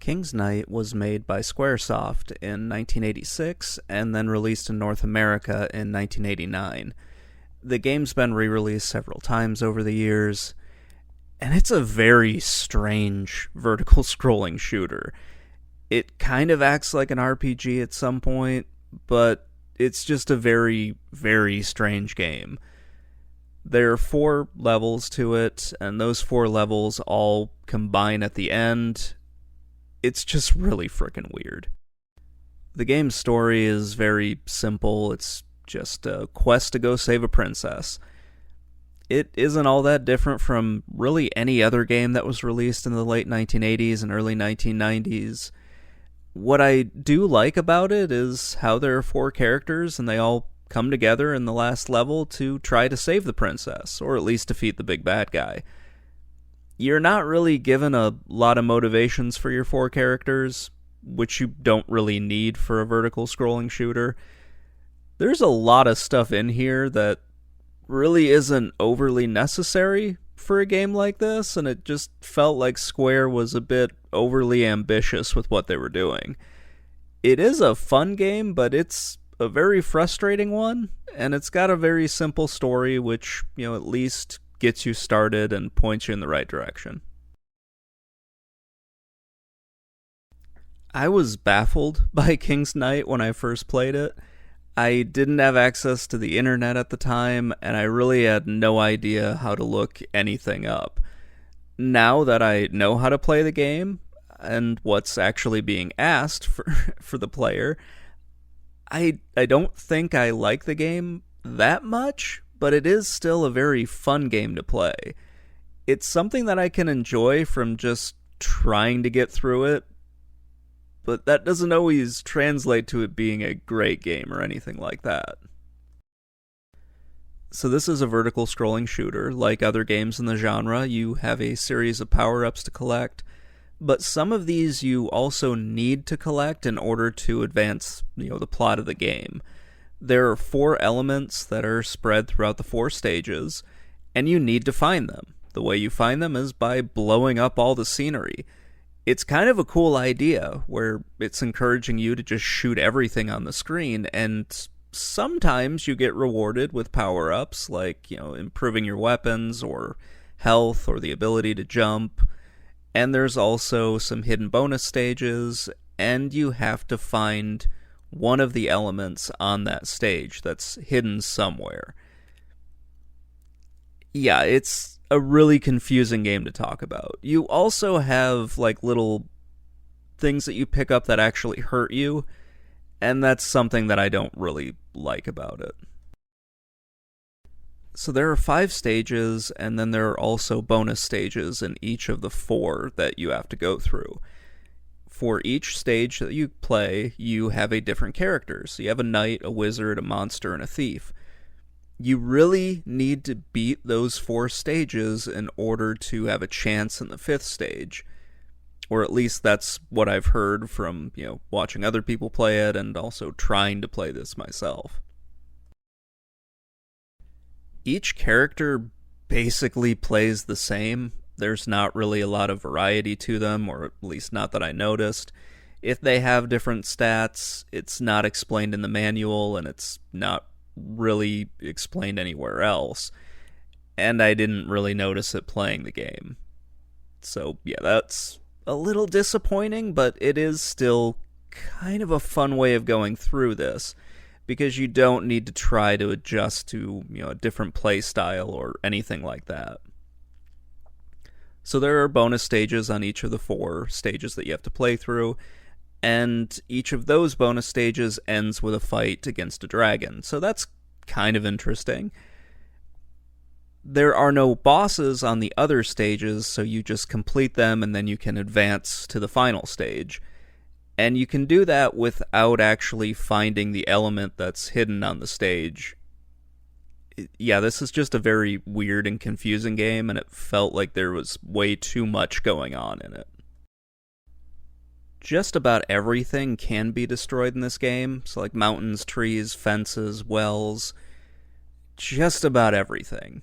King's Knight was made by Squaresoft in 1986 and then released in North America in 1989. The game's been re-released several times over the years, and it's a very strange vertical scrolling shooter. It kind of acts like an RPG at some point, but it's just a very, very strange game. There are 4 levels to it, and those 4 levels all combine at the end. It's just really frickin' weird. The game's story is very simple. It's just a quest to go save a princess. It isn't all that different from really any other game that was released in the late 1980s and early 1990s. What I do like about it is how there are 4 characters and they all come together in the last level to try to save the princess, or at least defeat the big bad guy. You're not really given a lot of motivations for your 4 characters, which you don't really need for a vertical scrolling shooter. There's a lot of stuff in here that really isn't overly necessary for a game like this, and it just felt like Square was a bit overly ambitious with what they were doing. It is a fun game, but it's a very frustrating one, and it's got a very simple story which, at least gets you started and points you in the right direction. I was baffled by King's Knight when I first played it. I didn't have access to the internet at the time, and I really had no idea how to look anything up. Now that I know how to play the game, and what's actually being asked for the player, I don't think I like the game that much, but it is still a very fun game to play. It's something that I can enjoy from just trying to get through it, but that doesn't always translate to it being a great game or anything like that. So this is a vertical scrolling shooter. Like other games in the genre, you have a series of power-ups to collect, but some of these you also need to collect in order to advance, the plot of the game. There are 4 elements that are spread throughout the 4 stages, and you need to find them. The way you find them is by blowing up all the scenery. It's kind of a cool idea, where it's encouraging you to just shoot everything on the screen, and sometimes you get rewarded with power-ups, like, improving your weapons, or health, or the ability to jump. And there's also some hidden bonus stages, and you have to find one of the elements on that stage that's hidden somewhere. Yeah, it's a really confusing game to talk about. You also have, little things that you pick up that actually hurt you, and that's something that I don't really like about it. So there are 5 stages, and then there are also bonus stages in each of the 4 that you have to go through. For each stage that you play, you have a different character. So you have a knight, a wizard, a monster, and a thief. You really need to beat those 4 stages in order to have a chance in the 5th stage. Or at least that's what I've heard from, watching other people play it and also trying to play this myself. Each character basically plays the same. There's not really a lot of variety to them, or at least not that I noticed. If they have different stats, it's not explained in the manual, and it's not really explained anywhere else. And I didn't really notice it playing the game. So, yeah, that's a little disappointing, but it is still kind of a fun way of going through this, because you don't need to try to adjust to, a different play style or anything like that. So there are bonus stages on each of the 4 stages that you have to play through, and each of those bonus stages ends with a fight against a dragon, so that's kind of interesting. There are no bosses on the other stages, so you just complete them and then you can advance to the final stage. And you can do that without actually finding the element that's hidden on the stage. Yeah, this is just a very weird and confusing game, and it felt like there was way too much going on in it. Just about everything can be destroyed in this game, so like mountains, trees, fences, wells, just about everything.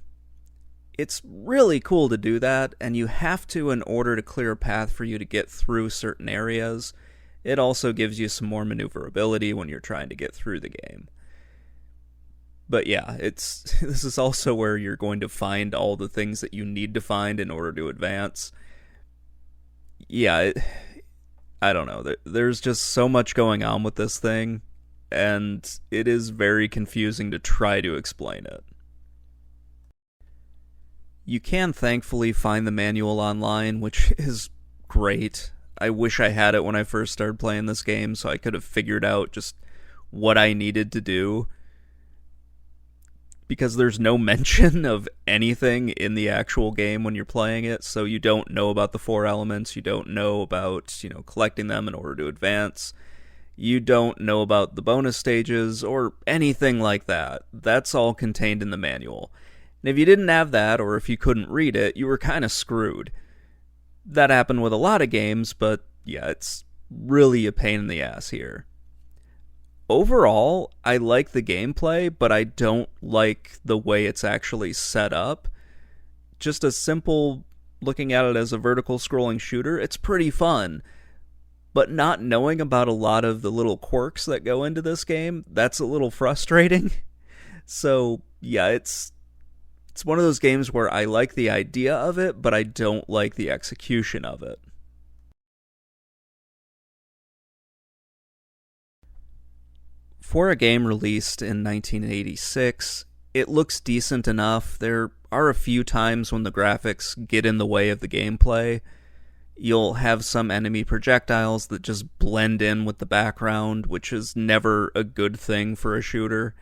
It's really cool to do that, and you have to in order to clear a path for you to get through certain areas. It also gives you some more maneuverability when you're trying to get through the game. But yeah, this is also where you're going to find all the things that you need to find in order to advance. Yeah, I don't know. There's just so much going on with this thing, and it is very confusing to try to explain it. You can thankfully find the manual online, which is great. I wish I had it when I first started playing this game so I could have figured out just what I needed to do. Because there's no mention of anything in the actual game when you're playing it, so you don't know about the four elements, you don't know about, collecting them in order to advance. You don't know about the bonus stages or anything like that. That's all contained in the manual. And if you didn't have that, or if you couldn't read it, you were kind of screwed. That happened with a lot of games, but yeah, it's really a pain in the ass here. Overall, I like the gameplay, but I don't like the way it's actually set up. Just a simple looking at it as a vertical scrolling shooter, it's pretty fun. But not knowing about a lot of the little quirks that go into this game, that's a little frustrating. So, yeah, it's one of those games where I like the idea of it, but I don't like the execution of it. For a game released in 1986, it looks decent enough. There are a few times when the graphics get in the way of the gameplay. You'll have some enemy projectiles that just blend in with the background, which is never a good thing for a shooter.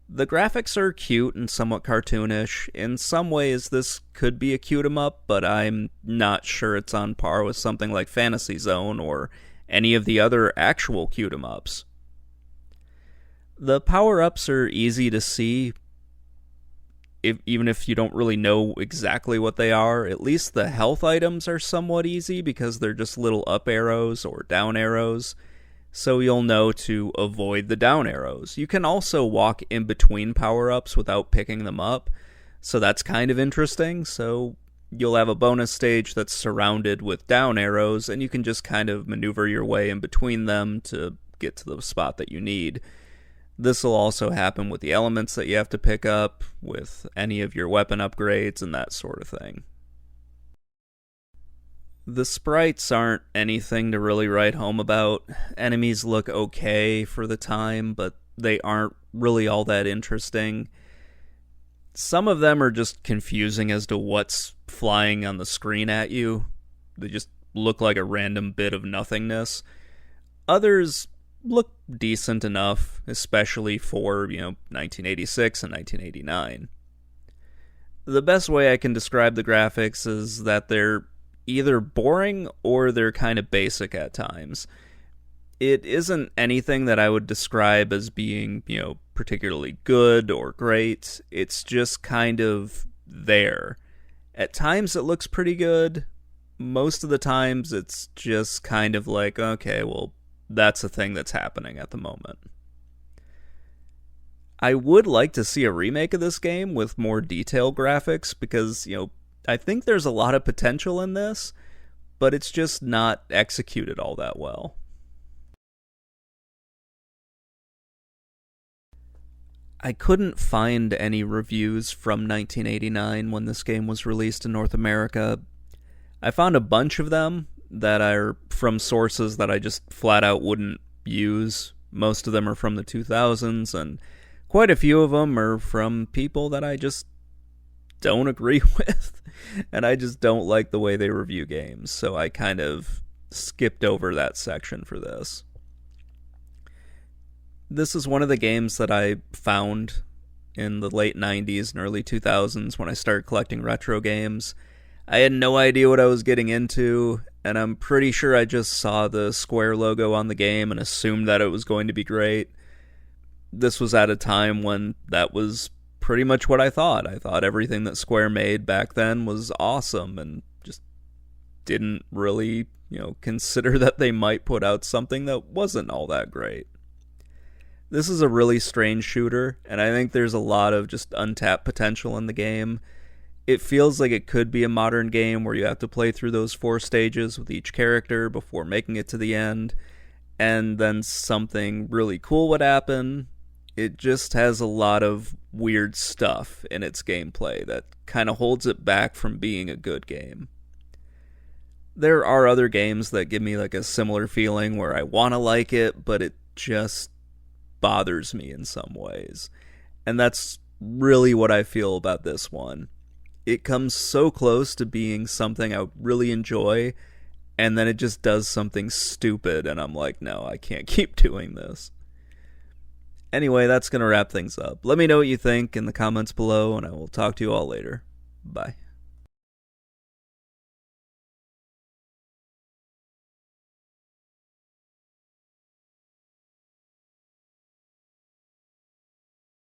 The graphics are cute and somewhat cartoonish. In some ways, this could be a cute-em-up, but I'm not sure it's on par with something like Fantasy Zone or any of the other actual cute-em-ups. The power-ups are easy to see, even if you don't really know exactly what they are. At least the health items are somewhat easy because they're just little up arrows or down arrows, so you'll know to avoid the down arrows. You can also walk in between power-ups without picking them up, so that's kind of interesting. So you'll have a bonus stage that's surrounded with down arrows, and you can just kind of maneuver your way in between them to get to the spot that you need. This will also happen with the elements that you have to pick up, with any of your weapon upgrades, and that sort of thing. The sprites aren't anything to really write home about. Enemies look okay for the time, but they aren't really all that interesting. Some of them are just confusing as to what's flying on the screen at you. They just look like a random bit of nothingness. Others look decent enough, especially for, 1986 and 1989. The best way I can describe the graphics is that they're either boring or they're kind of basic at times. It isn't anything that I would describe as being, particularly good or great. It's just kind of there. At times it looks pretty good. Most of the times it's just kind of like, okay, well, that's a thing that's happening at the moment. I would like to see a remake of this game with more detailed graphics because, I think there's a lot of potential in this, but it's just not executed all that well. I couldn't find any reviews from 1989 when this game was released in North America. I found a bunch of them that are from sources that I just flat out wouldn't use. Most of them are from the 2000s, and quite a few of them are from people that I just don't agree with, and I just don't like the way they review games, so I kind of skipped over that section for this. This is one of the games that I found in the late 90s and early 2000s when I started collecting retro games. I had no idea what I was getting into, and I'm pretty sure I just saw the Square logo on the game and assumed that it was going to be great. This was at a time when that was pretty much what I thought. I thought everything that Square made back then was awesome, and just didn't really, consider that they might put out something that wasn't all that great. This is a really strange shooter, and I think there's a lot of just untapped potential in the game. It feels like it could be a modern game where you have to play through those 4 stages with each character before making it to the end, and then something really cool would happen. It just has a lot of weird stuff in its gameplay that kind of holds it back from being a good game. There are other games that give me like a similar feeling where I want to like it, but it just bothers me in some ways. And that's really what I feel about this one. It comes so close to being something I really enjoy, and then it just does something stupid, and I'm like, no, I can't keep doing this. Anyway, that's going to wrap things up. Let me know what you think in the comments below, and I will talk to you all later. Bye.